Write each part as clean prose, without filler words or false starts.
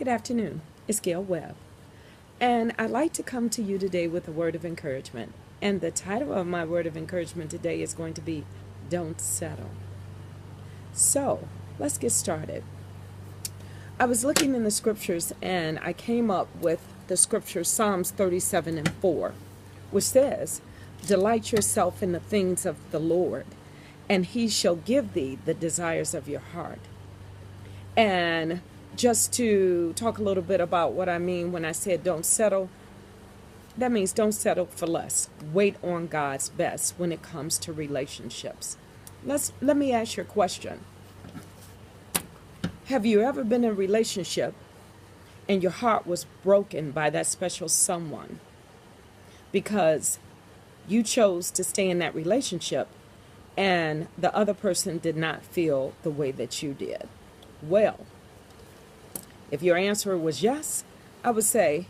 Good afternoon. It's Gail Webb, and I'd like to come to you today with a word of encouragement. And the title of my word of encouragement today is going to be Don't Settle. So, let's get started. I was looking in the scriptures and I came up with the scripture Psalms 37:4, which says, "Delight yourself in the things of the Lord, and he shall give thee the desires of your heart." And just to talk a little bit about what I mean when I said don't settle, that means don't settle for less. Wait on God's best when it comes to relationships. Let me ask you a question. Have you ever been in a relationship and your heart was broken by that special someone because you chose to stay in that relationship and the other person did not feel the way that you did? Well, if your answer was yes, I would say,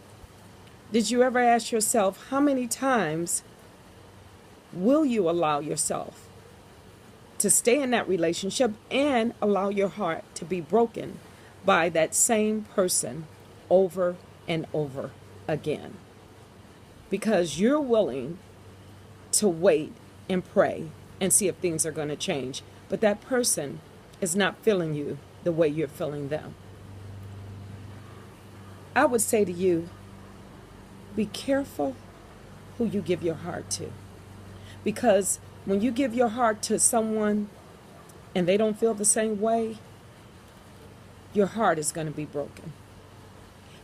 did you ever ask yourself how many times will you allow yourself to stay in that relationship and allow your heart to be broken by that same person over and over again? Because you're willing to wait and pray and see if things are going to change, but that person is not feeling you the way you're feeling them. I would say to you, be careful who you give your heart to. Because when you give your heart to someone and they don't feel the same way, your heart is going to be broken.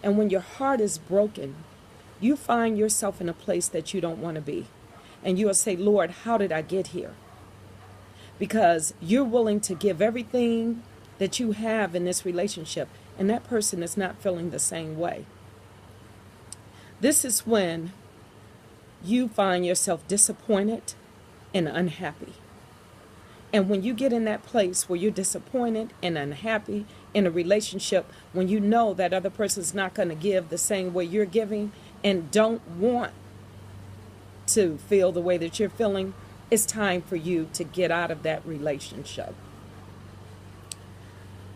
And when your heart is broken, you find yourself in a place that you don't want to be. And you will say, Lord, how did I get here? Because you're willing to give everything that you have in this relationship, and that person is not feeling the same way. This is when you find yourself disappointed and unhappy. And when you get in that place where you're disappointed and unhappy in a relationship, when you know that other person's not going to give the same way you're giving and don't want to feel the way that you're feeling, it's time for you to get out of that relationship.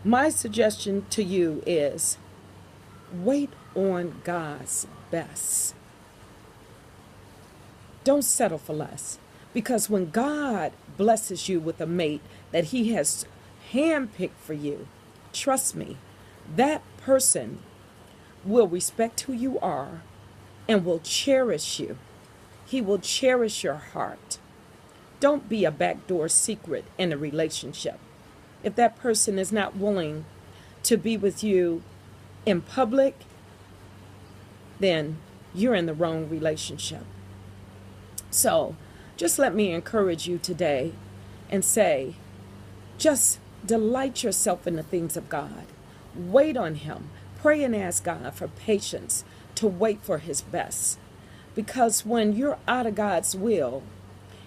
My suggestion to you is wait on God's best. Don't settle for less. Because when God blesses you with a mate that he has handpicked for you, trust me, that person will respect who you are and will cherish you. He will cherish your heart. Don't be a backdoor secret in a relationship. If that person is not willing to be with you in public, then you're in the wrong relationship. So just let me encourage you today and say, just delight yourself in the things of God. Wait on him. Pray and ask God for patience to wait for his best. Because when you're out of God's will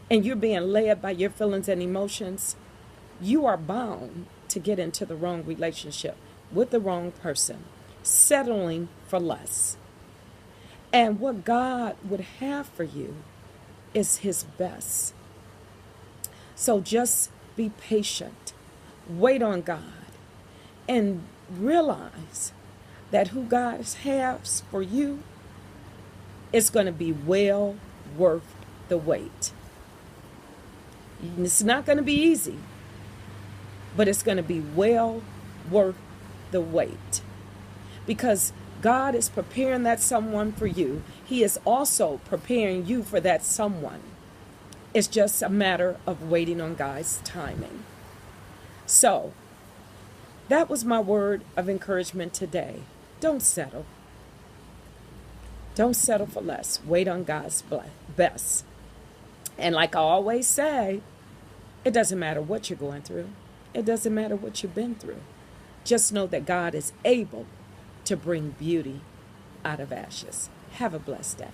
and you're being led by your feelings and emotions, you are bound to get into the wrong relationship with the wrong person, settling for less. And what God would have for you is his best. So just be patient, wait on God, and realize that who God has for you is going to be well worth the wait. It's not going to be easy, but it's going to be well worth the wait. Because God is preparing that someone for you. He is also preparing you for that someone. It's just a matter of waiting on God's timing. So, that was my word of encouragement today. Don't settle. Don't settle for less. Wait on God's best. And like I always say, it doesn't matter what you're going through. It doesn't matter what you've been through. Just know that God is able to bring beauty out of ashes. Have a blessed day.